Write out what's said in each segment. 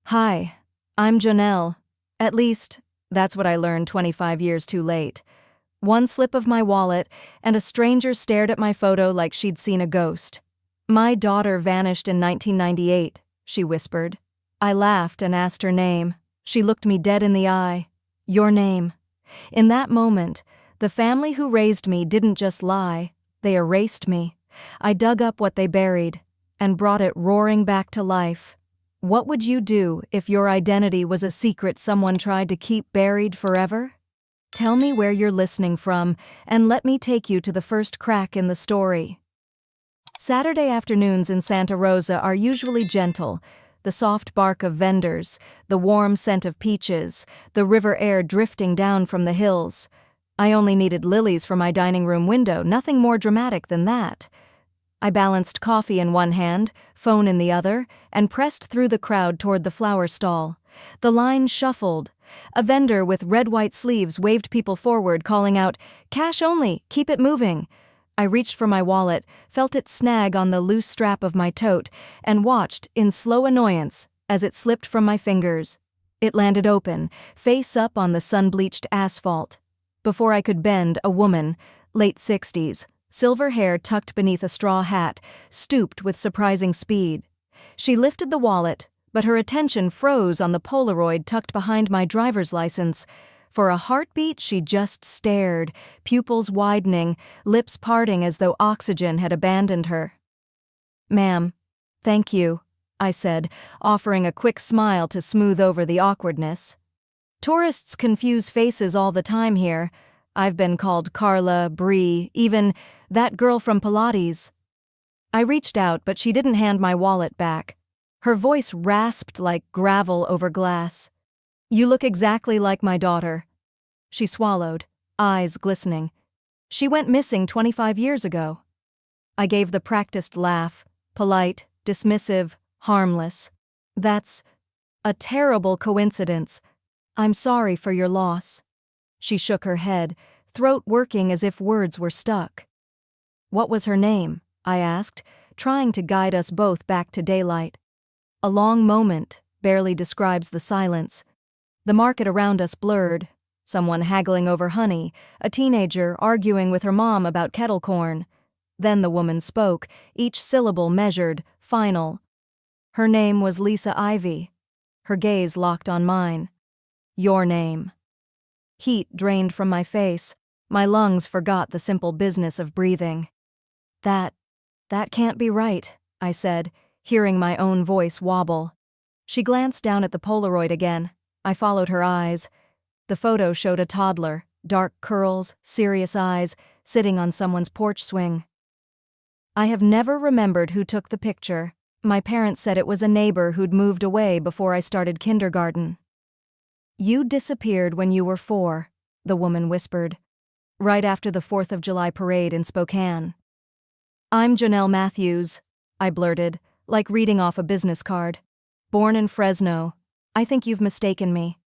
Hi, I'm Janelle. At least, that's what I learned 25 years too late. One slip of my wallet, and a stranger stared at my photo like she'd seen a ghost. "My daughter vanished in 1998, she whispered. I laughed and asked her name. She looked me dead in the eye. Your name. In that moment, the family who raised me didn't just lie, they erased me. I dug up what they buried, and brought it roaring back to life. What would you do if your identity was a secret someone tried to keep buried forever? Tell me where you're listening from, and let me take you to the first crack in the story. Saturday afternoons in Santa Rosa are usually gentle. The soft bark of vendors, the warm scent of peaches, the river air drifting down from the hills. I only needed lilies for my dining room window, nothing more dramatic than that. I balanced coffee in one hand, phone in the other, and pressed through the crowd toward the flower stall. The line shuffled. A vendor with red-white sleeves waved people forward, calling out, "Cash only, keep it moving." I reached for my wallet, felt it snag on the loose strap of my tote, and watched, in slow annoyance, as it slipped from my fingers. It landed open, face up on the sun-bleached asphalt. Before I could bend, a woman, late 60s, silver hair tucked beneath a straw hat, stooped with surprising speed. She lifted the wallet, but her attention froze on the Polaroid tucked behind my driver's license. For a heartbeat, she just stared, pupils widening, lips parting as though oxygen had abandoned her. "Ma'am, thank you," I said, offering a quick smile to smooth over the awkwardness. "Tourists confuse faces all the time here. I've been called Carla, Bree, even that girl from Pilates." I reached out, but she didn't hand my wallet back. Her voice rasped like gravel over glass. "You look exactly like my daughter." She swallowed, eyes glistening. "She went missing 25 years ago." I gave the practiced laugh, polite, dismissive, harmless. "That's a terrible coincidence. I'm sorry for your loss." She shook her head, throat working as if words were stuck. "What was her name?" I asked, trying to guide us both back to daylight. A long moment barely describes the silence. The market around us blurred. Someone haggling over honey, a teenager arguing with her mom about kettle corn. Then the woman spoke, each syllable measured, final. Her name was Lisa Ivy. Her gaze locked on mine. "Your name." Heat drained from my face. My lungs forgot the simple business of breathing. That can't be right," I said, hearing my own voice wobble. She glanced down at the Polaroid again. I followed her eyes. The photo showed a toddler, dark curls, serious eyes, sitting on someone's porch swing. I have never remembered who took the picture. My parents said it was a neighbor who'd moved away before I started kindergarten. "You disappeared when you were 4, the woman whispered, "right after the 4th of July parade in Spokane." "I'm Janelle Matthews," I blurted, like reading off a business card. "Born in Fresno. I think you've mistaken me."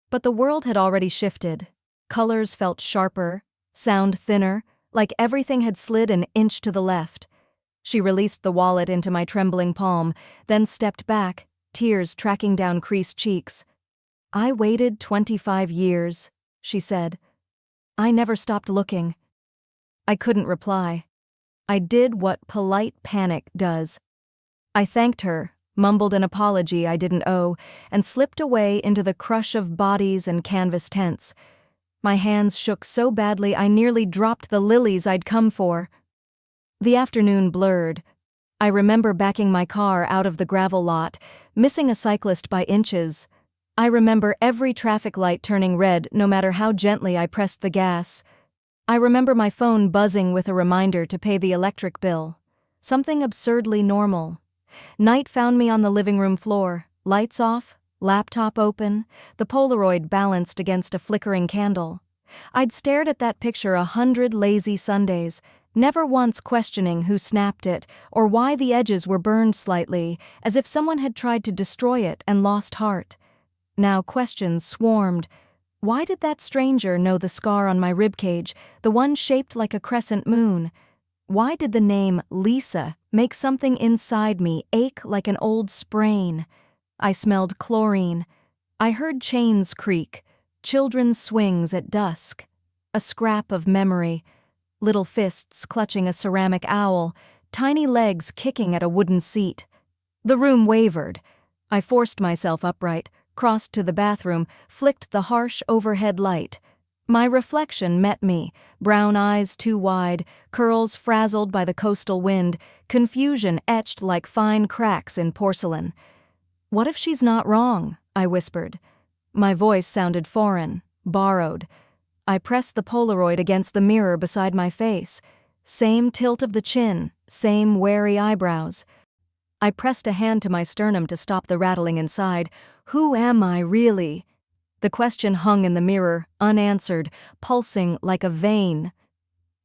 But the world had already shifted. Colors felt sharper, sound thinner, like everything had slid an inch to the left. She released the wallet into my trembling palm, then stepped back, tears tracking down creased cheeks. "I waited 25 years, she said. "I never stopped looking." I couldn't reply. I did what polite panic does. I thanked her, mumbled an apology I didn't owe, and slipped away into the crush of bodies and canvas tents. My hands shook so badly I nearly dropped the lilies I'd come for. The afternoon blurred. I remember backing my car out of the gravel lot, missing a cyclist by inches. I remember every traffic light turning red no matter how gently I pressed the gas. I remember my phone buzzing with a reminder to pay the electric bill. Something absurdly normal. Night found me on the living room floor, lights off, laptop open, the Polaroid balanced against a flickering candle. I'd stared at that picture 100 lazy Sundays, never once questioning who snapped it or why the edges were burned slightly, as if someone had tried to destroy it and lost heart. Now questions swarmed. Why did that stranger know the scar on my ribcage, the one shaped like a crescent moon? Why did the name Lisa make something inside me ache like an old sprain? I smelled chlorine. I heard chains creak, children's swings at dusk. A scrap of memory, little fists clutching a ceramic owl, tiny legs kicking at a wooden seat. The room wavered. I forced myself upright, crossed to the bathroom, flicked the harsh overhead light. My reflection met me, brown eyes too wide, curls frazzled by the coastal wind, confusion etched like fine cracks in porcelain. "What if she's not wrong?" I whispered. My voice sounded foreign, borrowed. I pressed the Polaroid against the mirror beside my face. Same tilt of the chin, same wary eyebrows. I pressed a hand to my sternum to stop the rattling inside. Who am I, really? The question hung in the mirror, unanswered, pulsing like a vein.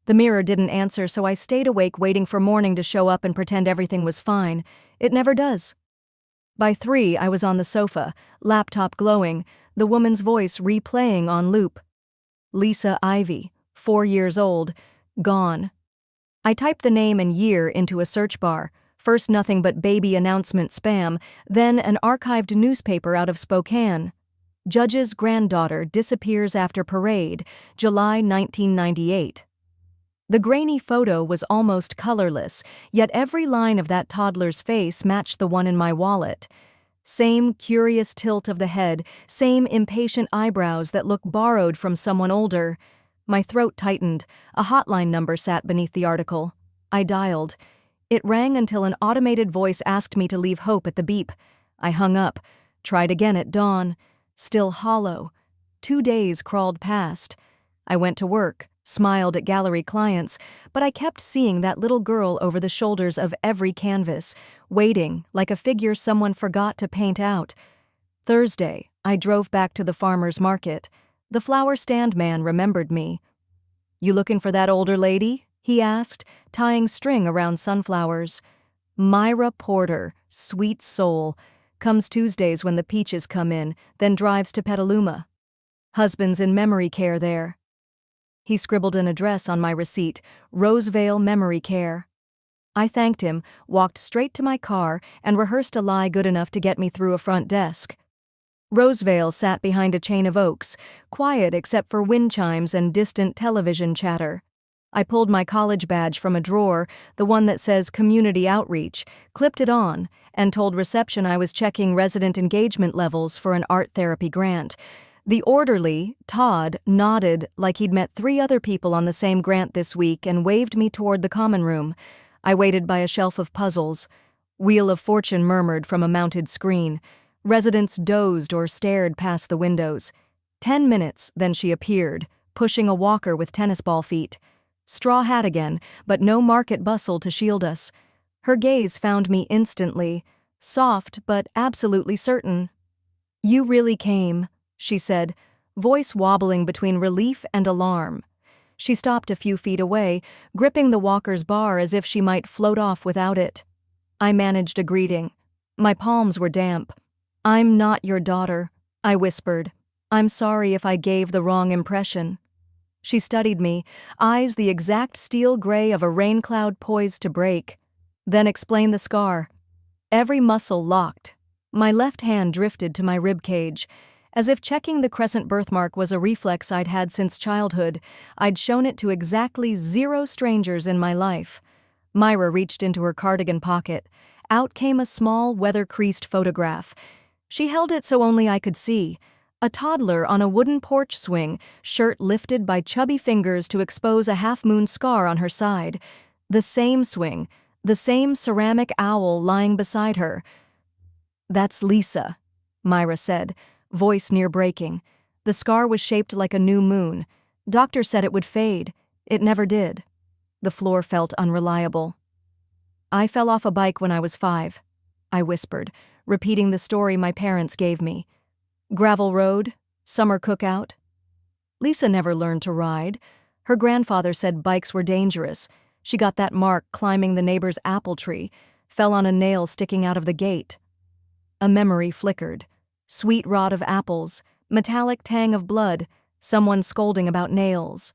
The mirror didn't answer, so I stayed awake waiting for morning to show up and pretend everything was fine. It never does. By 3, I was on the sofa, laptop glowing, the woman's voice replaying on loop. Lisa Ivy, 4 years old, gone. I typed the name and year into a search bar. First nothing but baby announcement spam, then an archived newspaper out of Spokane. Judge's granddaughter disappears after parade, July 1998. The grainy photo was almost colorless, yet every line of that toddler's face matched the one in my wallet. Same curious tilt of the head, same impatient eyebrows that look borrowed from someone older. My throat tightened. A hotline number sat beneath the article. I dialed. It rang until an automated voice asked me to leave hope at the beep. I hung up, tried again at dawn. Still hollow. 2 days crawled past. I went to work, smiled at gallery clients, but I kept seeing that little girl over the shoulders of every canvas, waiting like a figure someone forgot to paint out. Thursday, I drove back to the farmer's market. The flower stand man remembered me. "You looking for that older lady?" he asked, tying string around sunflowers. Myra Porter, sweet soul, comes Tuesdays when the peaches come in, then drives to Petaluma. Husband's in memory care there. He scribbled an address on my receipt, Rosevale Memory Care. I thanked him, walked straight to my car, and rehearsed a lie good enough to get me through a front desk. Rosevale sat behind a chain of oaks, quiet except for wind chimes and distant television chatter. I pulled my college badge from a drawer, the one that says Community Outreach, clipped it on, and told reception I was checking resident engagement levels for an art therapy grant. The orderly, Todd, nodded like he'd met 3 other people on the same grant this week and waved me toward the common room. I waited by a shelf of puzzles. Wheel of Fortune murmured from a mounted screen. Residents dozed or stared past the windows. 10 minutes, then she appeared, pushing a walker with tennis ball feet. Straw hat again, but no market bustle to shield us. Her gaze found me instantly, soft but absolutely certain. "You really came," she said, voice wobbling between relief and alarm. She stopped a few feet away, gripping the walker's bar as if she might float off without it. I managed a greeting. My palms were damp. "I'm not your daughter," I whispered. "I'm sorry if I gave the wrong impression." She studied me, eyes the exact steel gray of a rain cloud poised to break. Then explained the scar. Every muscle locked. My left hand drifted to my rib cage. As if checking the crescent birthmark was a reflex I'd had since childhood, I'd shown it to exactly 0 strangers in my life. Myra reached into her cardigan pocket. Out came a small, weather-creased photograph. She held it so only I could see. A toddler on a wooden porch swing, shirt lifted by chubby fingers to expose a half-moon scar on her side. The same swing, the same ceramic owl lying beside her. "That's Lisa," Myra said, voice near breaking. The scar was shaped like a new moon. Doctor said it would fade. It never did. The floor felt unreliable. "I fell off a bike when I was 5, I whispered, repeating the story my parents gave me. "Gravel road? Summer cookout?" Lisa never learned to ride. Her grandfather said bikes were dangerous. She got that mark climbing the neighbor's apple tree, fell on a nail sticking out of the gate. A memory flickered. Sweet rot of apples, metallic tang of blood, someone scolding about nails.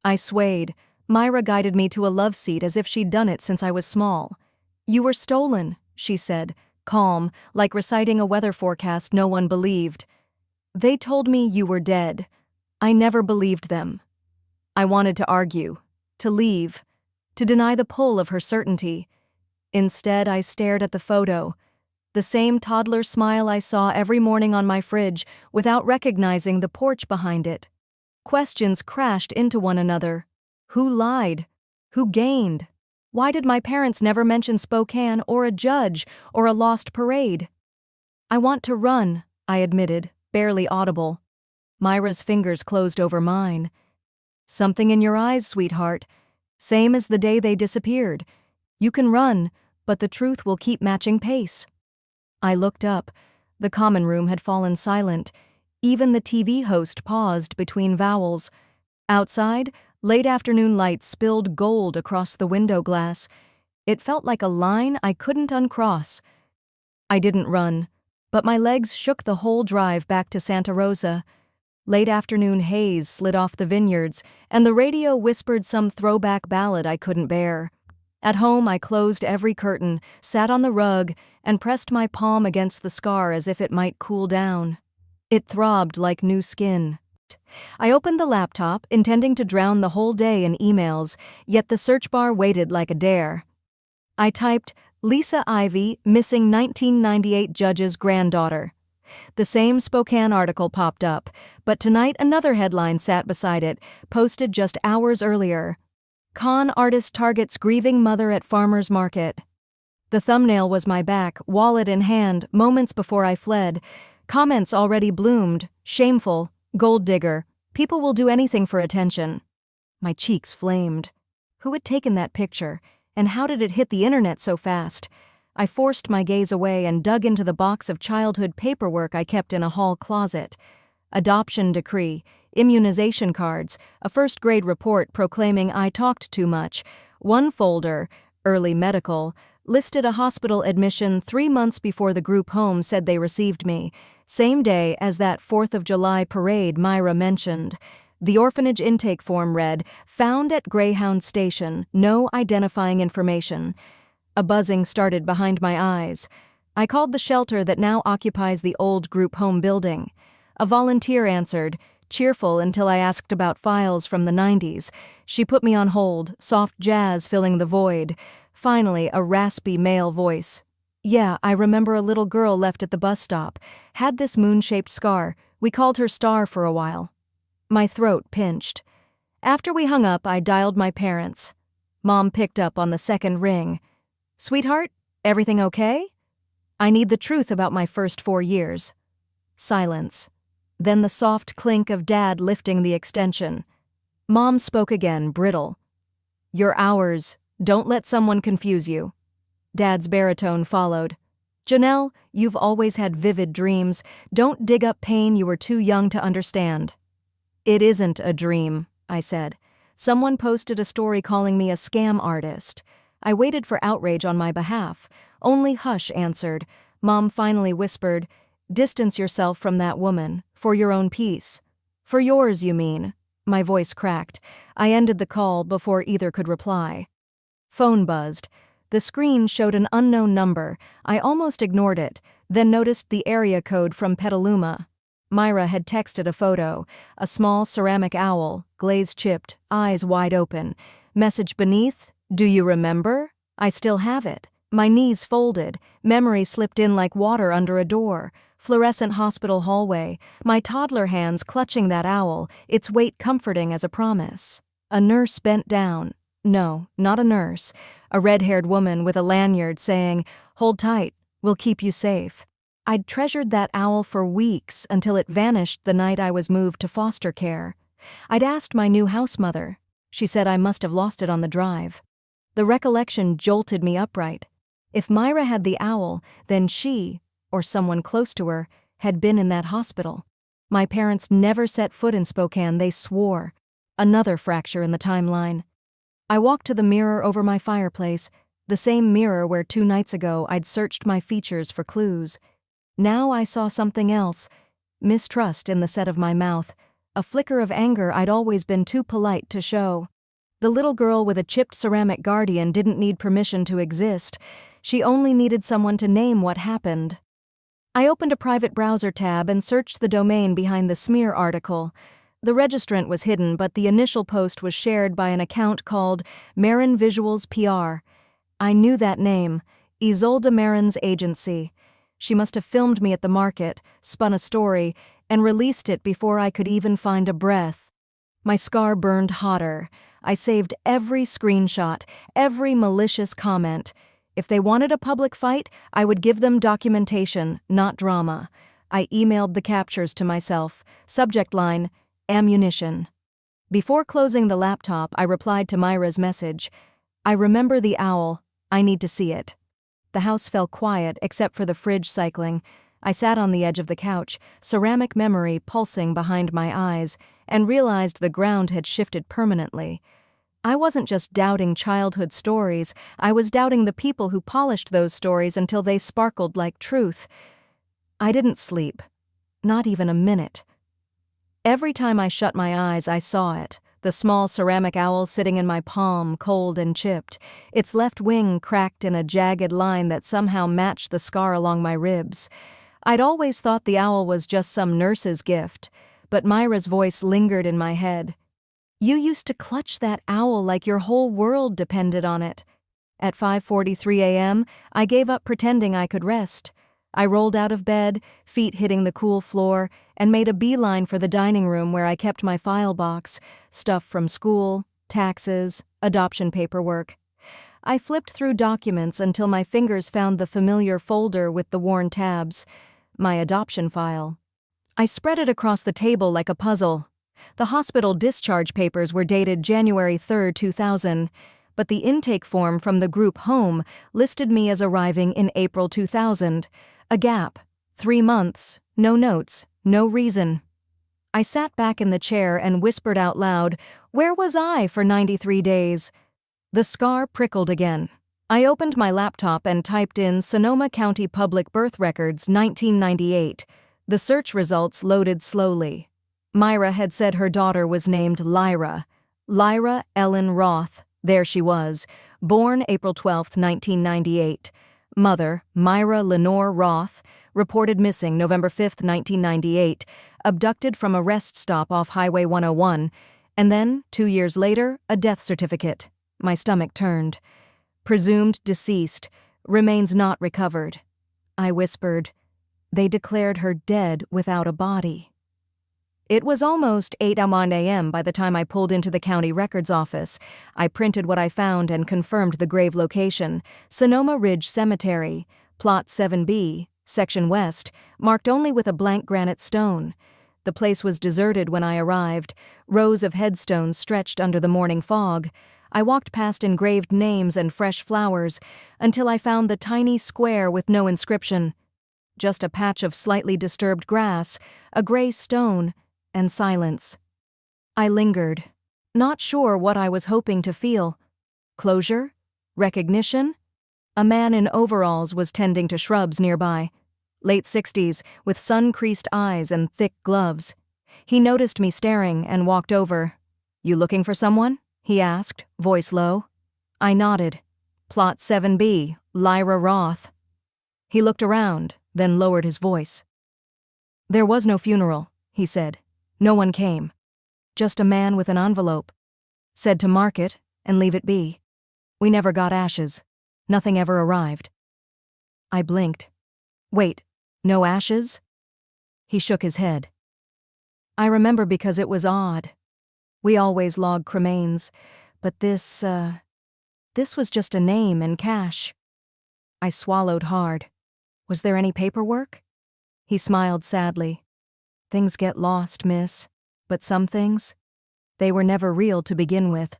I swayed. Myra guided me to a love seat as if she'd done it since I was small. "You were stolen," she said, calm, like reciting a weather forecast no one believed. They told me you were dead. I never believed them. I wanted to argue, to leave, to deny the pull of her certainty. Instead, I stared at the photo, the same toddler smile I saw every morning on my fridge, without recognizing the porch behind it. Questions crashed into one another. Who lied? Who gained? Why did my parents never mention Spokane or a judge or a lost parade? I want to run, I admitted, barely audible. Myra's fingers closed over mine. Something in your eyes, sweetheart. Same as the day they disappeared. You can run, but the truth will keep matching pace. I looked up. The common room had fallen silent. Even the TV host paused between vowels. Outside, late afternoon light spilled gold across the window glass. It felt like a line I couldn't uncross. I didn't run, but my legs shook the whole drive back to Santa Rosa. Late afternoon haze slid off the vineyards, and the radio whispered some throwback ballad I couldn't bear. At home, I closed every curtain, sat on the rug, and pressed my palm against the scar as if it might cool down. It throbbed like new skin. I opened the laptop, intending to drown the whole day in emails, yet the search bar waited like a dare. I typed, Lisa Ivy, missing 1998 judge's granddaughter. The same Spokane article popped up, but tonight another headline sat beside it, posted just hours earlier. Con artist targets grieving mother at farmer's market. The thumbnail was my back, wallet in hand, moments before I fled. Comments already bloomed. Shameful. Gold digger. People will do anything for attention. My cheeks flamed. Who had taken that picture, and how did it hit the internet so fast? I forced my gaze away and dug into the box of childhood paperwork I kept in a hall closet. Adoption decree, immunization cards, a first-grade report proclaiming I talked too much. One folder, early medical, listed a hospital admission 3 months before the group home said they received me, same day as that 4th of July parade Myra mentioned. The orphanage intake form read, found at Greyhound Station, no identifying information. A buzzing started behind my eyes. I called the shelter that now occupies the old group home building. A volunteer answered, cheerful until I asked about files from the 90s. She put me on hold, soft jazz filling the void. Finally, a raspy male voice. Yeah, I remember a little girl left at the bus stop. Had this moon-shaped scar. We called her Star for a while. My throat pinched. After we hung up, I dialed my parents. Mom picked up on the second ring. Sweetheart, everything okay? I need the truth about my first 4 years. Silence. Then the soft clink of Dad lifting the extension. Mom spoke again, brittle. You're ours. Don't let someone confuse you. Dad's baritone followed. Janelle, you've always had vivid dreams. Don't dig up pain you were too young to understand. It isn't a dream, I said. Someone posted a story calling me a scam artist. I waited for outrage on my behalf. Only hush answered. Mom finally whispered, distance yourself from that woman, for your own peace. For yours, you mean. My voice cracked. I ended the call before either could reply. Phone buzzed. The screen showed an unknown number. I almost ignored it, then noticed the area code from Petaluma. Myra had texted a photo, a small ceramic owl, glaze-chipped, eyes wide open. Message beneath, do you remember? I still have it. My knees folded, memory slipped in like water under a door. Fluorescent hospital hallway, my toddler hands clutching that owl, its weight comforting as a promise. A nurse bent down. No, not a nurse. A red-haired woman with a lanyard saying, hold tight, we'll keep you safe. I'd treasured that owl for weeks until it vanished the night I was moved to foster care. I'd asked my new house mother. She said I must have lost it on the drive. The recollection jolted me upright. If Myra had the owl, then she, or someone close to her, had been in that hospital. My parents never set foot in Spokane, they swore. Another fracture in the timeline. I walked to the mirror over my fireplace, the same mirror where 2 nights ago I'd searched my features for clues. Now I saw something else, mistrust in the set of my mouth, a flicker of anger I'd always been too polite to show. The little girl with a chipped ceramic guardian didn't need permission to exist. She only needed someone to name what happened. I opened a private browser tab and searched the domain behind the smear article. The registrant was hidden, but the initial post was shared by an account called Marin Visuals PR. I knew that name, Isolde Marin's agency. She must have filmed me at the market, spun a story, and released it before I could even find a breath. My scar burned hotter. I saved every screenshot, every malicious comment. If they wanted a public fight, I would give them documentation, not drama. I emailed the captures to myself. Subject line, ammunition. Before closing the laptop, I replied to Myra's message. I remember the owl. I need to see it. The house fell quiet except for the fridge cycling. I sat on the edge of the couch, ceramic memory pulsing behind my eyes, and realized the ground had shifted permanently. I wasn't just doubting childhood stories, I was doubting the people who polished those stories until they sparkled like truth. I didn't sleep. Not even a minute. Every time I shut my eyes, I saw it. The small ceramic owl sitting in my palm, cold and chipped, its left wing cracked in a jagged line that somehow matched the scar along my ribs. I'd always thought the owl was just some nurse's gift, but Myra's voice lingered in my head. You used to clutch that owl like your whole world depended on it. At 5:43 a.m., I gave up pretending I could rest. I rolled out of bed, feet hitting the cool floor, and made a beeline for the dining room where I kept my file box, stuff from school, taxes, adoption paperwork. I flipped through documents until my fingers found the familiar folder with the worn tabs, my adoption file. I spread it across the table like a puzzle. The hospital discharge papers were dated January 3, 2000, but the intake form from the group home listed me as arriving in April 2000. A gap. 3 months. No notes. No reason. I sat back in the chair and whispered out loud, "Where was I for 93 days?" The scar prickled again. I opened my laptop and typed in Sonoma County Public Birth Records 1998. The search results loaded slowly. Myra had said her daughter was named Lyra. Lyra Ellen Roth. There she was. Born April 12, 1998. Mother, Myra Lenore Roth, reported missing November 5, 1998, abducted from a rest stop off Highway 101, and then, 2 years later, a death certificate. My stomach turned. Presumed deceased, remains not recovered. I whispered, "They declared her dead without a body." It was almost 8 a.m. by the time I pulled into the county records office. I printed what I found and confirmed the grave location, Sonoma Ridge Cemetery, Plot 7B, Section West, marked only with a blank granite stone. The place was deserted when I arrived. Rows of headstones stretched under the morning fog. I walked past engraved names and fresh flowers until I found the tiny square with no inscription. Just a patch of slightly disturbed grass, a gray stone, and silence. I lingered, not sure what I was hoping to feel. Closure? Recognition? A man in overalls was tending to shrubs nearby. Late 60s, with sun-creased eyes and thick gloves. He noticed me staring and walked over. "You looking for someone?" he asked, voice low. I nodded. "Plot 7B, Lyra Roth." He looked around, then lowered his voice. "There was no funeral," he said. "No one came. Just a man with an envelope. Said to mark it and leave it be. We never got ashes. Nothing ever arrived." I blinked. "Wait, no ashes?" He shook his head. "I remember because it was odd. We always log cremains, but this was just a name and cash." I swallowed hard. "Was there any paperwork?" He smiled sadly. "Things get lost, miss. But some things, they were never real to begin with."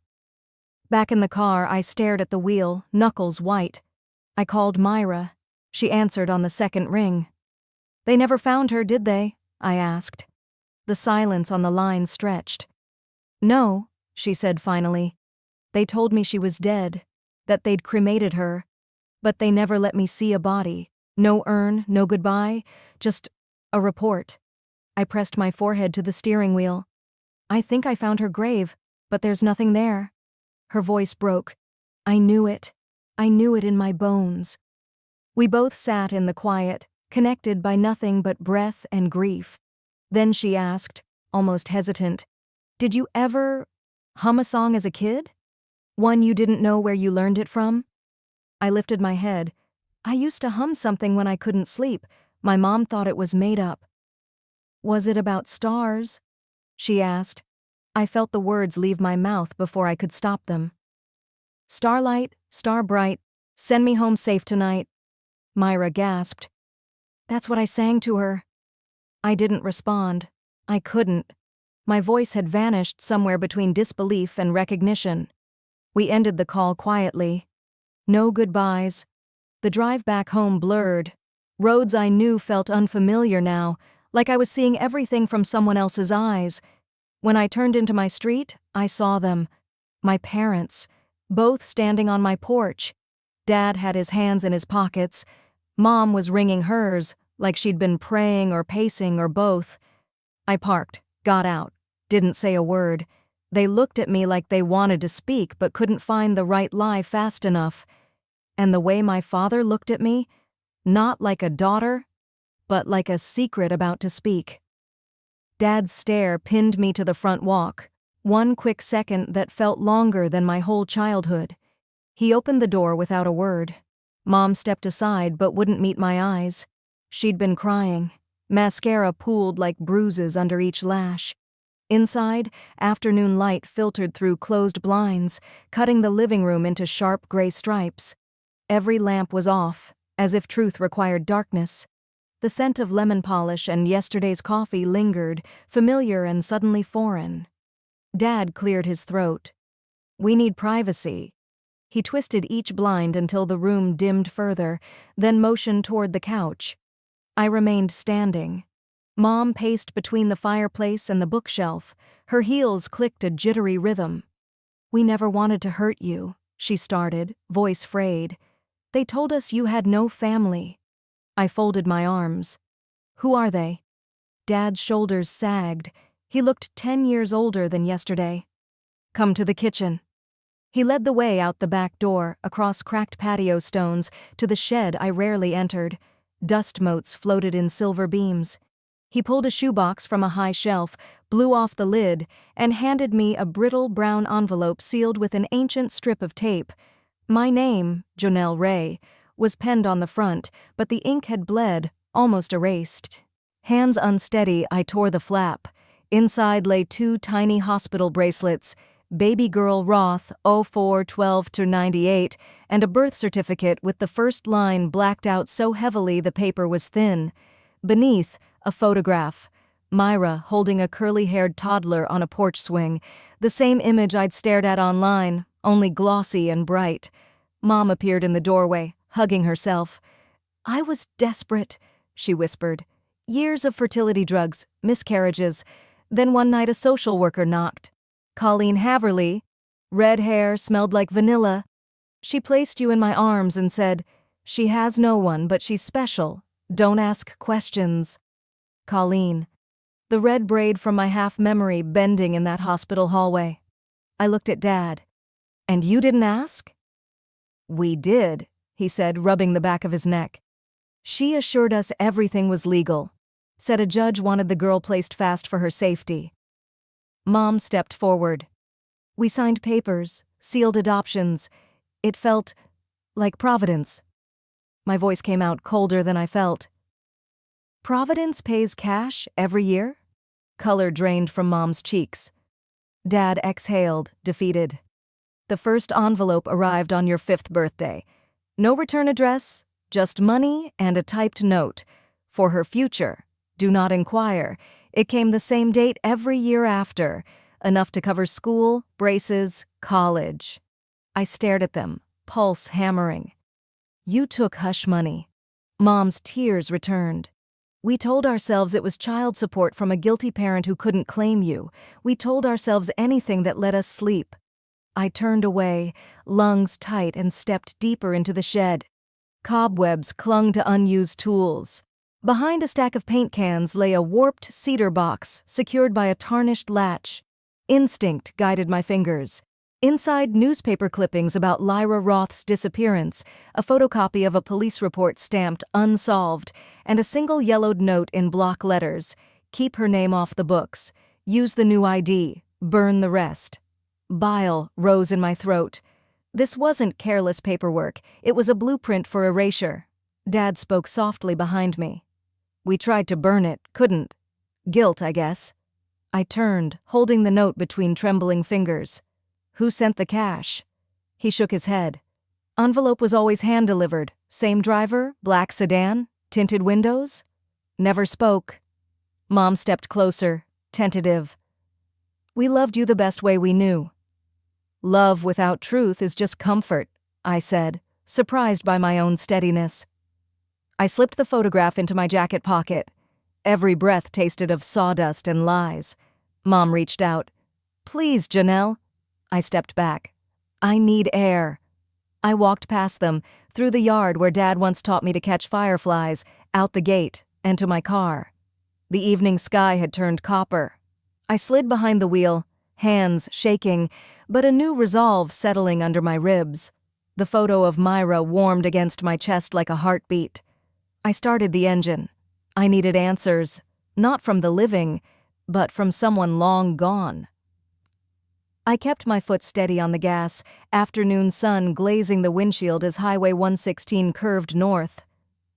Back in the car, I stared at the wheel, knuckles white. I called Myra. She answered on the second ring. "They never found her, did they?" I asked. The silence on the line stretched. "No," she said finally. "They told me she was dead, that they'd cremated her, but they never let me see a body. No urn, no goodbye, just a report." I pressed my forehead to the steering wheel. "I think I found her grave, but there's nothing there." Her voice broke. "I knew it. I knew it in my bones." We both sat in the quiet, connected by nothing but breath and grief. Then she asked, almost hesitant, "Did you ever hum a song as a kid? One you didn't know where you learned it from?" I lifted my head. "I used to hum something when I couldn't sleep. My mom thought it was made up." "Was it about stars?" she asked. I felt the words leave my mouth before I could stop them. "Starlight, star bright, send me home safe tonight." Myra gasped. "That's what I sang to her." I didn't respond. I couldn't. My voice had vanished somewhere between disbelief and recognition. We ended the call quietly. No goodbyes. The drive back home blurred. Roads I knew felt unfamiliar now, like I was seeing everything from someone else's eyes. When I turned into my street, I saw them. My parents, both standing on my porch. Dad had his hands in his pockets. Mom was wringing hers, like she'd been praying or pacing or both. I parked, got out, didn't say a word. They looked at me like they wanted to speak but couldn't find the right lie fast enough. And the way my father looked at me, not like a daughter, but like a secret about to speak. Dad's stare pinned me to the front walk, one quick second that felt longer than my whole childhood. He opened the door without a word. Mom stepped aside but wouldn't meet my eyes. She'd been crying. Mascara pooled like bruises under each lash. Inside, afternoon light filtered through closed blinds, cutting the living room into sharp gray stripes. Every lamp was off, as if truth required darkness. The scent of lemon polish and yesterday's coffee lingered, familiar and suddenly foreign. Dad cleared his throat. "We need privacy." He twisted each blind until the room dimmed further, then motioned toward the couch. I remained standing. Mom paced between the fireplace and the bookshelf. Her heels clicked a jittery rhythm. "We never wanted to hurt you," she started, voice frayed. "They told us you had no family." I folded my arms. "Who are they?" Dad's shoulders sagged. He looked 10 years older than yesterday. "Come to the kitchen." He led the way out the back door, across cracked patio stones, to the shed I rarely entered. Dust motes floated in silver beams. He pulled a shoebox from a high shelf, blew off the lid, and handed me a brittle brown envelope sealed with an ancient strip of tape. My name, Jonelle Ray, was penned on the front, but the ink had bled, almost erased. Hands unsteady, I tore the flap. Inside lay 2 tiny hospital bracelets, Baby Girl Roth 04-12-98, and a birth certificate with the first line blacked out so heavily the paper was thin. Beneath, a photograph. Myra holding a curly-haired toddler on a porch swing, the same image I'd stared at online, only glossy and bright. Mom appeared in the doorway, hugging herself. "I was desperate," she whispered. "Years of fertility drugs, miscarriages. Then one night a social worker knocked. Colleen Haverly, red hair, smelled like vanilla. She placed you in my arms and said, 'She has no one, but she's special. Don't ask questions.'" Colleen. The red braid from my half-memory bending in that hospital hallway. I looked at Dad. "And you didn't ask?" "We did," he said, rubbing the back of his neck. "She assured us everything was legal. Said a judge wanted the girl placed fast for her safety." Mom stepped forward. "We signed papers, sealed adoptions. It felt like Providence." My voice came out colder than I felt. "Providence pays cash every year?" Color drained from Mom's cheeks. Dad exhaled, defeated. "The first envelope arrived on your 5th birthday. No return address, just money and a typed note. For her future. Do not inquire. It came the same date every year after, enough to cover school, braces, college." I stared at them, pulse hammering. "You took hush money." Mom's tears returned. "We told ourselves it was child support from a guilty parent who couldn't claim you. We told ourselves anything that let us sleep." I turned away, lungs tight, and stepped deeper into the shed. Cobwebs clung to unused tools. Behind a stack of paint cans lay a warped cedar box secured by a tarnished latch. Instinct guided my fingers. Inside, newspaper clippings about Lyra Roth's disappearance, a photocopy of a police report stamped unsolved, and a single yellowed note in block letters: keep her name off the books, use the new ID, burn the rest. Bile rose in my throat. This wasn't careless paperwork, it was a blueprint for erasure. Dad spoke softly behind me. We tried to burn it, couldn't. Guilt, I guess. I turned, holding the note between trembling fingers. Who sent the cash? He shook his head. Envelope was always hand-delivered. Same driver, black sedan, tinted windows? Never spoke. Mom stepped closer, tentative. We loved you the best way we knew. Love without truth is just comfort, I said, surprised by my own steadiness. I slipped the photograph into my jacket pocket. Every breath tasted of sawdust and lies. Mom reached out. Please, Janelle. I stepped back. I need air. I walked past them, through the yard where Dad once taught me to catch fireflies, out the gate, and to my car. The evening sky had turned copper. I slid behind the wheel, hands shaking, but a new resolve settling under my ribs. The photo of Myra warmed against my chest like a heartbeat. I started the engine. I needed answers, not from the living, but from someone long gone. I kept my foot steady on the gas, afternoon sun glazing the windshield as Highway 116 curved north.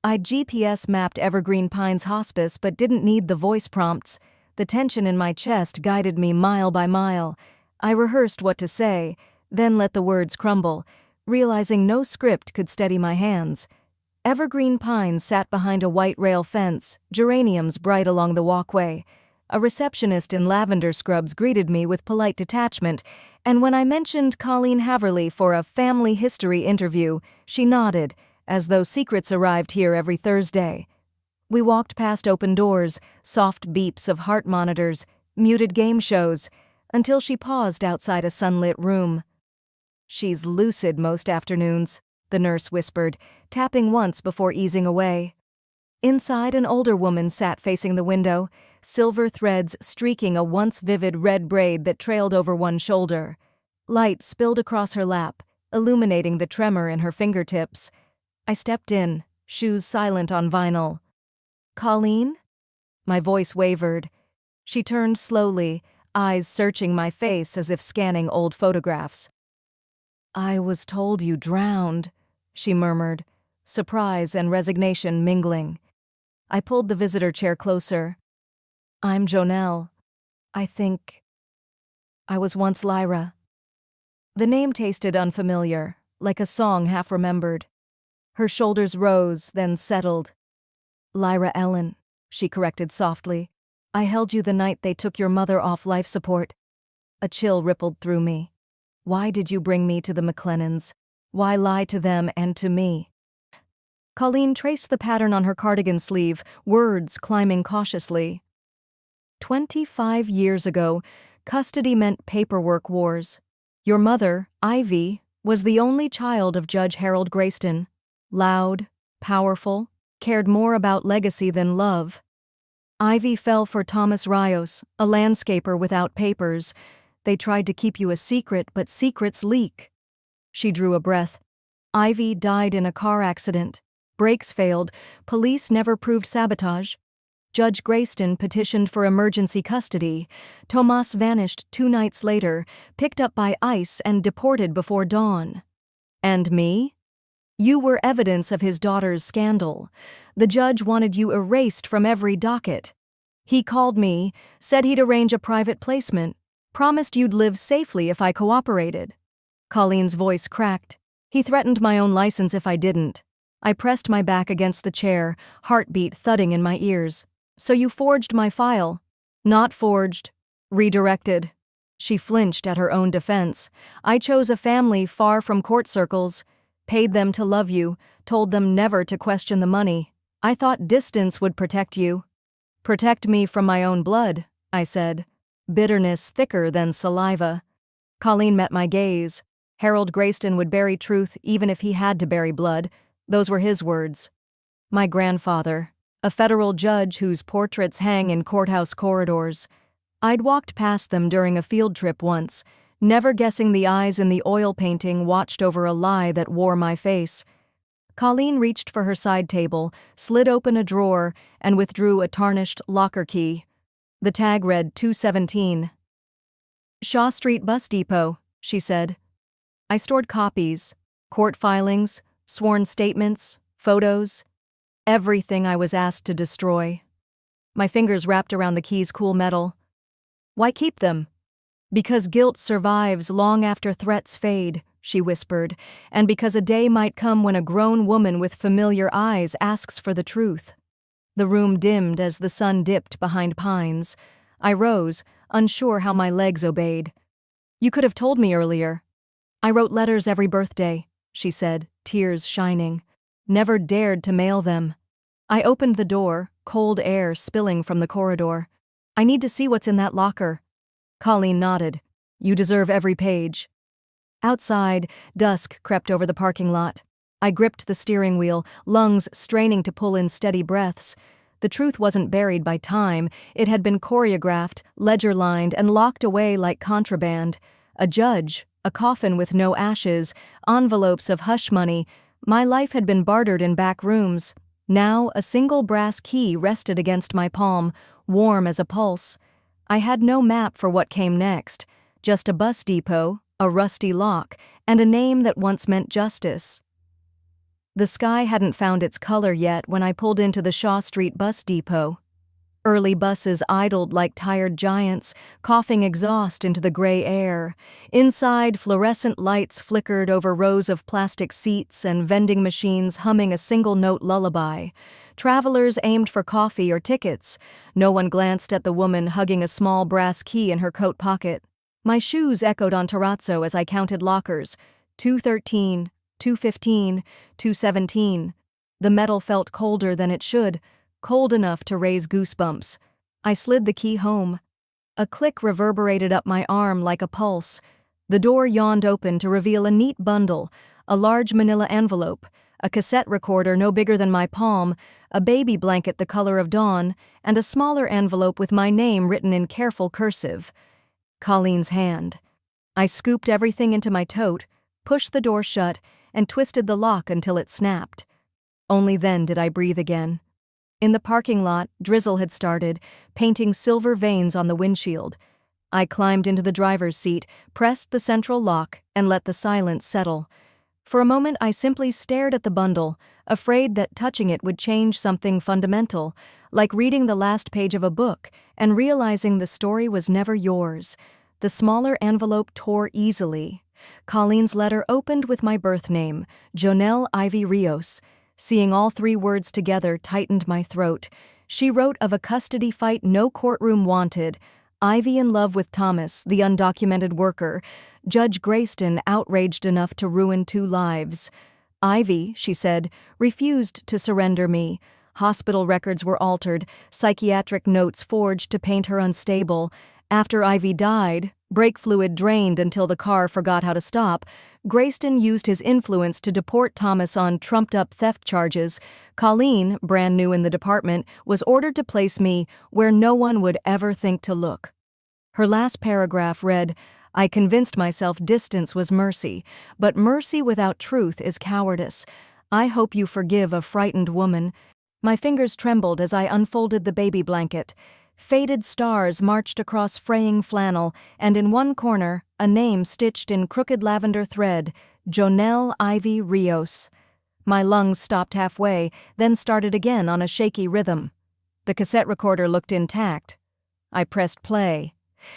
I'd GPS mapped Evergreen Pines Hospice but didn't need the voice prompts. The tension in my chest guided me mile by mile. I rehearsed what to say, then let the words crumble, realizing no script could steady my hands. Evergreen Pines sat behind a white rail fence, geraniums bright along the walkway. A receptionist in lavender scrubs greeted me with polite detachment, and when I mentioned Colleen Haverly for a family history interview, she nodded, as though secrets arrived here every Thursday. We walked past open doors, soft beeps of heart monitors, muted game shows, until she paused outside a sunlit room. She's lucid most afternoons, the nurse whispered, tapping once before easing away. Inside, an older woman sat facing the window, silver threads streaking a once vivid red braid that trailed over one shoulder. Light spilled across her lap, illuminating the tremor in her fingertips. I stepped in, shoes silent on vinyl. Colleen? My voice wavered. She turned slowly, eyes searching my face as if scanning old photographs. I was told you drowned, she murmured, surprise and resignation mingling. I pulled the visitor chair closer. I'm Jonelle. I think I was once Lyra. The name tasted unfamiliar, like a song half remembered. Her shoulders rose, then settled. Lyra Ellen, she corrected softly. I held you the night they took your mother off life support. A chill rippled through me. Why did you bring me to the McLennans? Why lie to them and to me? Colleen traced the pattern on her cardigan sleeve, words climbing cautiously. 25 years ago, custody meant paperwork wars. Your mother, Ivy, was the only child of Judge Harold Grayston. Loud, powerful, cared more about legacy than love. Ivy fell for Thomas Rios, a landscaper without papers. They tried to keep you a secret, but secrets leak. She drew a breath. Ivy died in a car accident. Brakes failed. Police never proved sabotage. Judge Grayston petitioned for emergency custody. Tomas vanished 2 nights later, picked up by ICE and deported before dawn. And me? You were evidence of his daughter's scandal. The judge wanted you erased from every docket. He called me, said he'd arrange a private placement, promised you'd live safely if I cooperated. Colleen's voice cracked. He threatened my own license if I didn't. I pressed my back against the chair, heartbeat thudding in my ears. So you forged my file. Not forged. Redirected. She flinched at her own defense. I chose a family far from court circles, paid them to love you, told them never to question the money. I thought distance would protect you. Protect me from my own blood, I said. Bitterness thicker than saliva. Colleen met my gaze. Harold Grayston would bury truth even if he had to bury blood. Those were his words. My grandfather, a federal judge whose portraits hang in courthouse corridors. I'd walked past them during a field trip once, never guessing the eyes in the oil painting watched over a lie that wore my face. Colleen reached for her side table, slid open a drawer, and withdrew a tarnished locker key. The tag read 217. Shaw Street Bus Depot, she said. I stored copies, court filings, sworn statements, photos, everything I was asked to destroy. My fingers wrapped around the key's cool metal. Why keep them? Because guilt survives long after threats fade, she whispered, and because a day might come when a grown woman with familiar eyes asks for the truth. The room dimmed as the sun dipped behind pines. I rose, unsure how my legs obeyed. You could have told me earlier. I wrote letters every birthday, she said, tears shining. Never dared to mail them. I opened the door, cold air spilling from the corridor. I need to see what's in that locker. Colleen nodded. You deserve every page. Outside, dusk crept over the parking lot. I gripped the steering wheel, lungs straining to pull in steady breaths. The truth wasn't buried by time. It had been choreographed, ledger-lined, and locked away like contraband. A judge, a coffin with no ashes, envelopes of hush money. My life had been bartered in back rooms. Now a single brass key rested against my palm, warm as a pulse. I had no map for what came next, just a bus depot, a rusty lock, and a name that once meant justice. The sky hadn't found its color yet when I pulled into the Shaw Street Bus Depot. Early buses idled like tired giants, coughing exhaust into the gray air. Inside, fluorescent lights flickered over rows of plastic seats and vending machines humming a single-note lullaby. Travelers aimed for coffee or tickets. No one glanced at the woman hugging a small brass key in her coat pocket. My shoes echoed on terrazzo as I counted lockers. 213, 215, 217. The metal felt colder than it should. Cold enough to raise goosebumps. I slid the key home. A click reverberated up my arm like a pulse. The door yawned open to reveal a neat bundle, a large manila envelope, a cassette recorder no bigger than my palm, a baby blanket the color of dawn, and a smaller envelope with my name written in careful cursive. Colleen's hand. I scooped everything into my tote, pushed the door shut, and twisted the lock until it snapped. Only then did I breathe again. In the parking lot, drizzle had started, painting silver veins on the windshield. I climbed into the driver's seat, pressed the central lock, and let the silence settle. For a moment I simply stared at the bundle, afraid that touching it would change something fundamental, like reading the last page of a book and realizing the story was never yours. The smaller envelope tore easily. Colleen's letter opened with my birth name, Jonelle Ivy Rios. Seeing all three words together tightened my throat. She wrote of a custody fight no courtroom wanted. Ivy in love with Thomas, the undocumented worker. Judge Grayston outraged enough to ruin 2 lives. Ivy, she said, refused to surrender me. Hospital records were altered, psychiatric notes forged to paint her unstable. After Ivy died, brake fluid drained until the car forgot how to stop, Grayston used his influence to deport Thomas on trumped-up theft charges. Colleen, brand new in the department, was ordered to place me where no one would ever think to look. Her last paragraph read, I convinced myself distance was mercy, but mercy without truth is cowardice. I hope you forgive a frightened woman. My fingers trembled as I unfolded the baby blanket. Faded stars marched across fraying flannel, and in one corner, a name stitched in crooked lavender thread, Jonelle Ivy Rios. My lungs stopped halfway, then started again on a shaky rhythm. The cassette recorder looked intact. I pressed play.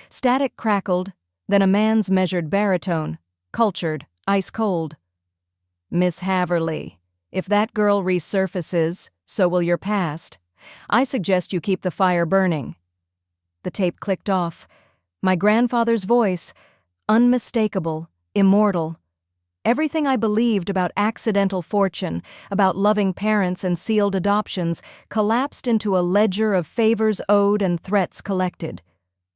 Static crackled, then a man's measured baritone, cultured, ice-cold. Miss Haverly, if that girl resurfaces, so will your past. I suggest you keep the fire burning. The tape clicked off. My grandfather's voice, unmistakable, immortal. Everything I believed about accidental fortune, about loving parents and sealed adoptions, collapsed into a ledger of favors owed and threats collected.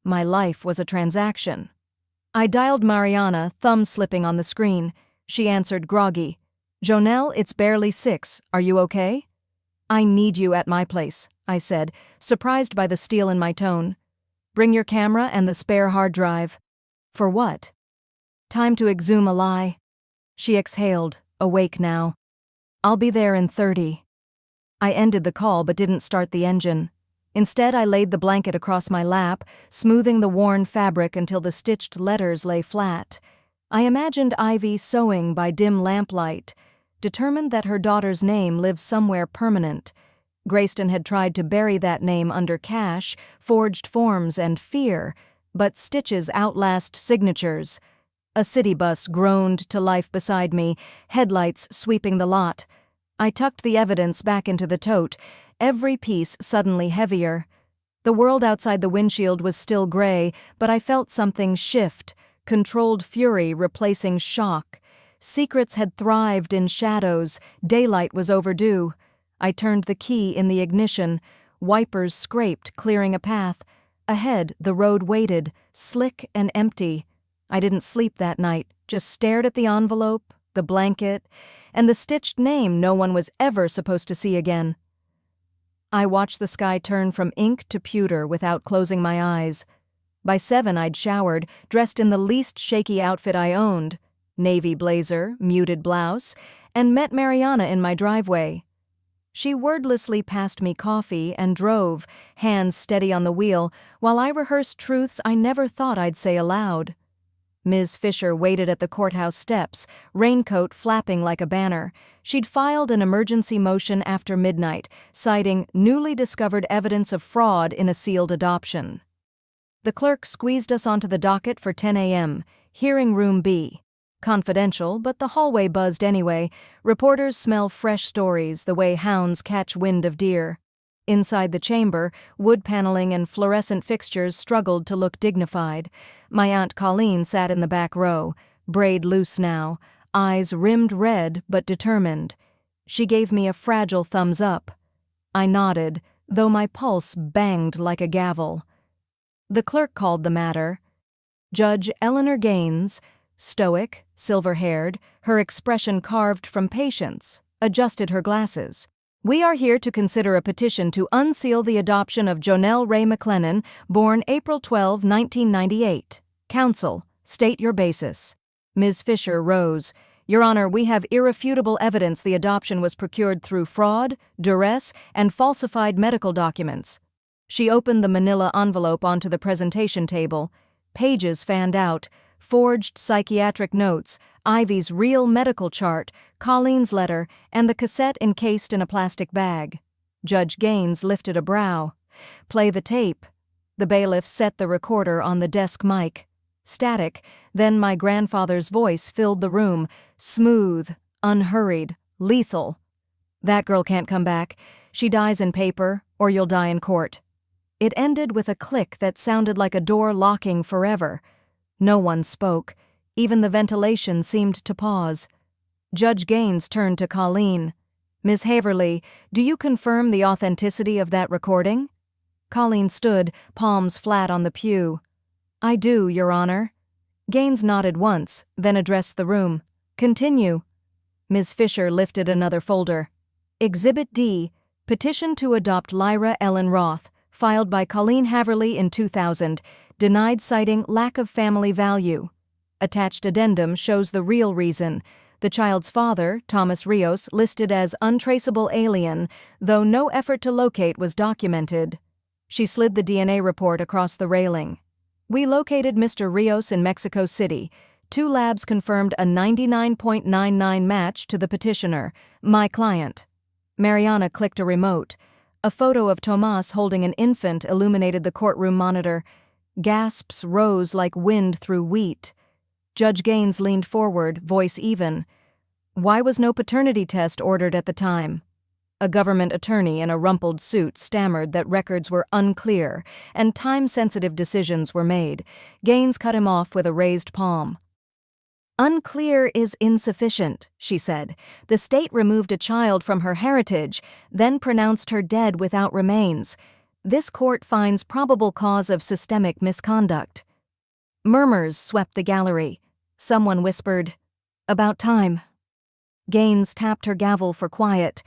My life was a transaction. I dialed Mariana, thumb slipping on the screen. She answered groggy. Jonelle, it's barely 6. Are you okay? I need you at my place, I said, surprised by the steel in my tone. Bring your camera and the spare hard drive. For what? Time to exhume a lie. She exhaled, awake now. I'll be there in 30. I ended the call but didn't start the engine. Instead, I laid the blanket across my lap, smoothing the worn fabric until the stitched letters lay flat. I imagined Ivy sewing by dim lamplight, determined that her daughter's name lived somewhere permanent. Grayston had tried to bury that name under cash, forged forms, and fear, but stitches outlast signatures. A city bus groaned to life beside me, headlights sweeping the lot. I tucked the evidence back into the tote, every piece suddenly heavier. The world outside the windshield was still gray, but I felt something shift, controlled fury replacing shock. Secrets had thrived in shadows, daylight was overdue. I turned the key in the ignition, wipers scraped, clearing a path. Ahead, the road waited, slick and empty. I didn't sleep that night, just stared at the envelope, the blanket, and the stitched name no one was ever supposed to see again. I watched the sky turn from ink to pewter without closing my eyes. By 7, I'd showered, dressed in the least shaky outfit I owned, navy blazer, muted blouse, and met Mariana in my driveway. She wordlessly passed me coffee and drove, hands steady on the wheel, while I rehearsed truths I never thought I'd say aloud. Ms. Fisher waited at the courthouse steps, raincoat flapping like a banner. She'd filed an emergency motion after midnight, citing newly discovered evidence of fraud in a sealed adoption. The clerk squeezed us onto the docket for 10 a.m., hearing room B. Confidential, but the hallway buzzed anyway. Reporters smell fresh stories the way hounds catch wind of deer. Inside the chamber, wood paneling and fluorescent fixtures struggled to look dignified. My Aunt Colleen sat in the back row, braid loose now, eyes rimmed red but determined. She gave me a fragile thumbs up. I nodded, though my pulse banged like a gavel. The clerk called the matter. Judge Eleanor Gaines, stoic, silver-haired, her expression carved from patience, adjusted her glasses. We are here to consider a petition to unseal the adoption of Jonelle Ray McLennan, born April 12, 1998. Counsel, state your basis. Ms. Fisher rose. Your Honor, we have irrefutable evidence the adoption was procured through fraud, duress, and falsified medical documents. She opened the manila envelope onto the presentation table. Pages fanned out. Forged psychiatric notes, Ivy's real medical chart, Colleen's letter, and the cassette encased in a plastic bag. Judge Gaines lifted a brow. Play the tape. The bailiff set the recorder on the desk mic. Static, then my grandfather's voice filled the room, smooth, unhurried, lethal. That girl can't come back. She dies in paper, or you'll die in court. It ended with a click that sounded like a door locking forever. No one spoke. Even the ventilation seemed to pause. Judge Gaines turned to Colleen. Ms. Haverly, do you confirm the authenticity of that recording? Colleen stood, palms flat on the pew. I do, Your Honor. Gaines nodded once, then addressed the room. Continue. Ms. Fisher lifted another folder. Exhibit D, petition to adopt Lyra Ellen Roth, filed by Colleen Haverly in 2000, denied citing lack of family value. Attached addendum shows the real reason. The child's father, Thomas Rios, listed as untraceable alien, though no effort to locate was documented. She slid the DNA report across the railing. We located Mr. Rios in Mexico City. 2 labs confirmed a 99.99 match to the petitioner, my client. Mariana clicked a remote. A photo of Tomas holding an infant illuminated the courtroom monitor. Gasps rose like wind through wheat. Judge Gaines leaned forward, voice even. Why was no paternity test ordered at the time? A government attorney in a rumpled suit stammered that records were unclear and time-sensitive decisions were made. Gaines cut him off with a raised palm. Unclear is insufficient, she said. The state removed a child from her heritage, then pronounced her dead without remains. This court finds probable cause of systemic misconduct. Murmurs swept the gallery. Someone whispered, About time. Gaines tapped her gavel for quiet.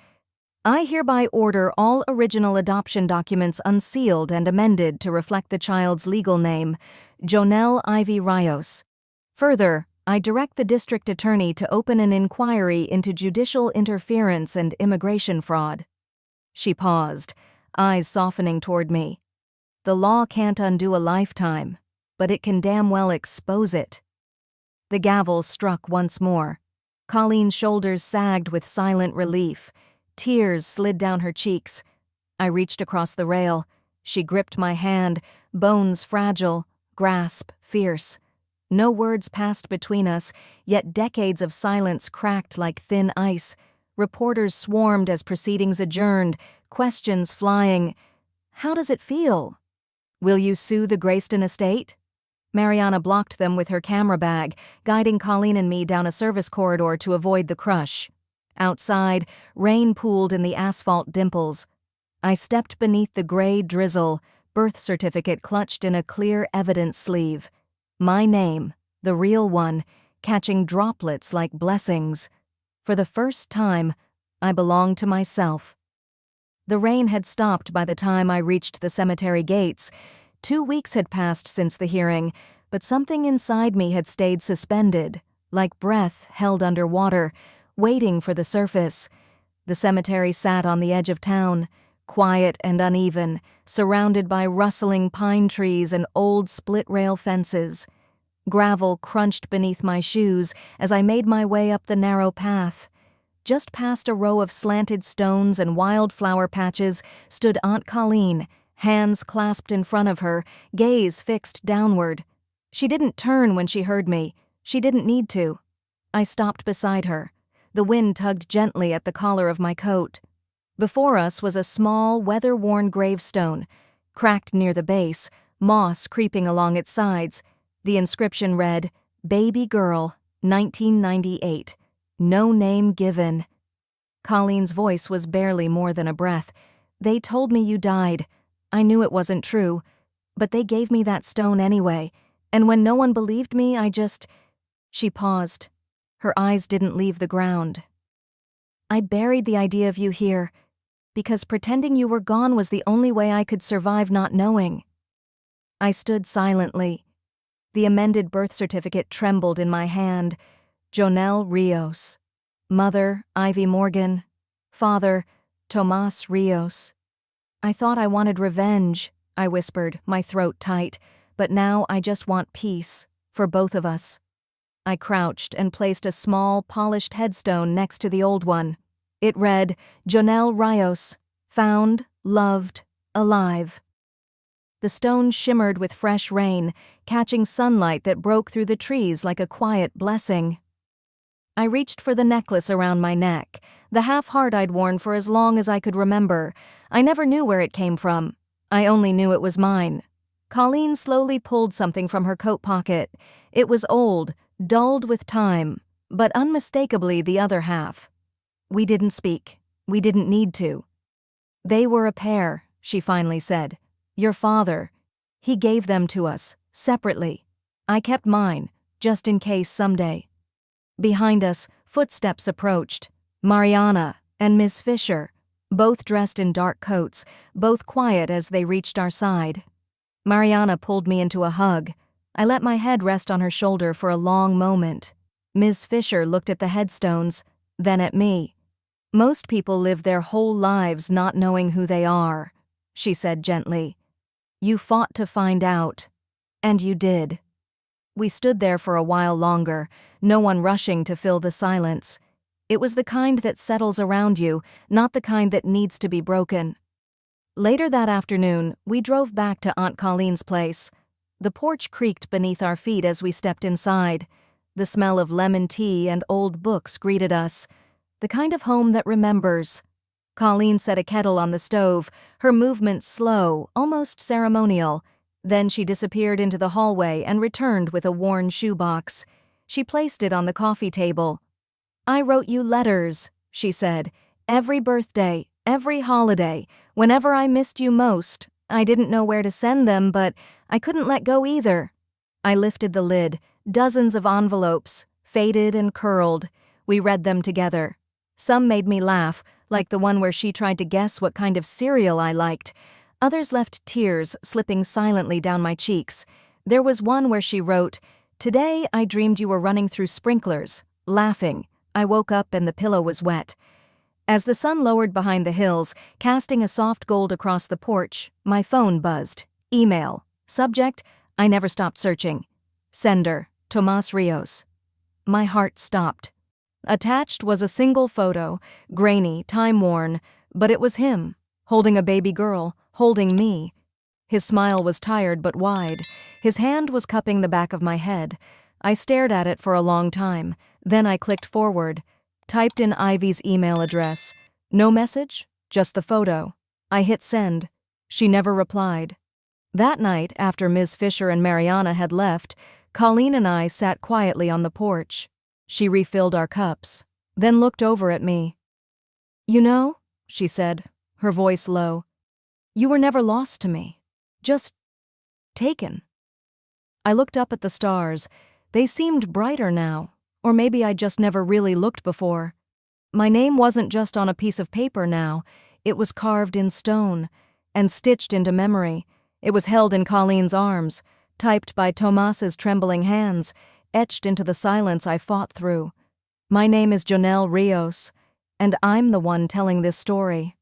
I hereby order all original adoption documents unsealed and amended to reflect the child's legal name, Jonelle Ivy Rios. Further, I direct the district attorney to open an inquiry into judicial interference and immigration fraud." She paused, eyes softening toward me. "The law can't undo a lifetime, but it can damn well expose it." The gavel struck once more. Colleen's shoulders sagged with silent relief. Tears slid down her cheeks. I reached across the rail. She gripped my hand, bones fragile, grasp fierce. No words passed between us, yet decades of silence cracked like thin ice. Reporters swarmed as proceedings adjourned, questions flying. "How does it feel?" "Will you sue the Grayston estate?" Mariana blocked them with her camera bag, guiding Colleen and me down a service corridor to avoid the crush. Outside, rain pooled in the asphalt dimples. I stepped beneath the gray drizzle, birth certificate clutched in a clear evidence sleeve. My name, the real one, catching droplets like blessings. For the first time, I belonged to myself. The rain had stopped by the time I reached the cemetery gates. 2 weeks had passed since the hearing, but something inside me had stayed suspended, like breath held under water, waiting for the surface. The cemetery sat on the edge of town, quiet and uneven, surrounded by rustling pine trees and old split-rail fences. Gravel crunched beneath my shoes as I made my way up the narrow path. Just past a row of slanted stones and wildflower patches stood Aunt Colleen, hands clasped in front of her, gaze fixed downward. She didn't turn when she heard me. She didn't need to. I stopped beside her. The wind tugged gently at the collar of my coat. Before us was a small, weather-worn gravestone, cracked near the base, moss creeping along its sides. The inscription read, "Baby Girl, 1998. No name given." Colleen's voice was barely more than a breath. "They told me you died. I knew it wasn't true, but they gave me that stone anyway, and when no one believed me, I just—" She paused. Her eyes didn't leave the ground. "I buried the idea of you here, because pretending you were gone was the only way I could survive not knowing." I stood silently. The amended birth certificate trembled in my hand. Jonel Rios. Mother, Ivy Morgan. Father, Tomas Rios. "I thought I wanted revenge," I whispered, my throat tight, "but now I just want peace, for both of us." I crouched and placed a small, polished headstone next to the old one. It read, "Jonel Rios, found, loved, alive." The stone shimmered with fresh rain, catching sunlight that broke through the trees like a quiet blessing. I reached for the necklace around my neck, the half-heart I'd worn for as long as I could remember. I never knew where it came from. I only knew it was mine. Colleen slowly pulled something from her coat pocket. It was old, dulled with time, but unmistakably the other half. We didn't speak. We didn't need to. "They were a pair," she finally said. "Your father. He gave them to us, separately. I kept mine, just in case someday." Behind us, footsteps approached. Mariana and Ms. Fisher, both dressed in dark coats, both quiet as they reached our side. Mariana pulled me into a hug. I let my head rest on her shoulder for a long moment. Ms. Fisher looked at the headstones, then at me. "Most people live their whole lives not knowing who they are," she said gently. "You fought to find out. And you did." We stood there for a while longer, no one rushing to fill the silence. It was the kind that settles around you, not the kind that needs to be broken. Later that afternoon, we drove back to Aunt Colleen's place. The porch creaked beneath our feet as we stepped inside. The smell of lemon tea and old books greeted us. The kind of home that remembers. Colleen set a kettle on the stove, her movements slow, almost ceremonial. Then she disappeared into the hallway and returned with a worn shoebox. She placed it on the coffee table. "I wrote you letters," she said. "Every birthday, every holiday, whenever I missed you most. I didn't know where to send them, but I couldn't let go either." I lifted the lid, dozens of envelopes, faded and curled. We read them together. Some made me laugh, like the one where she tried to guess what kind of cereal I liked. Others left tears slipping silently down my cheeks. There was one where she wrote, Today I dreamed you were running through sprinklers, laughing. I woke up and the pillow was wet. As the sun lowered behind the hills, casting a soft gold across the porch, my phone buzzed. Email. Subject, I never stopped searching. Sender, Tomas Rios. My heart stopped. Attached was a single photo, grainy, time-worn, but it was him, holding a baby girl, holding me. His smile was tired but wide. His hand was cupping the back of my head. I stared at it for a long time. Then I clicked forward, typed in Ivy's email address. No message, just the photo. I hit send. She never replied. That night, after Ms. Fisher and Mariana had left, Colleen and I sat quietly on the porch. She refilled our cups, then looked over at me. You know, she said, her voice low, you were never lost to me. Just taken. I looked up at the stars. They seemed brighter now, or maybe I just never really looked before. My name wasn't just on a piece of paper now, it was carved in stone and stitched into memory. It was held in Colleen's arms, typed by Tomas's trembling hands, etched into the silence I fought through. My name is Jonelle Rios, and I'm the one telling this story.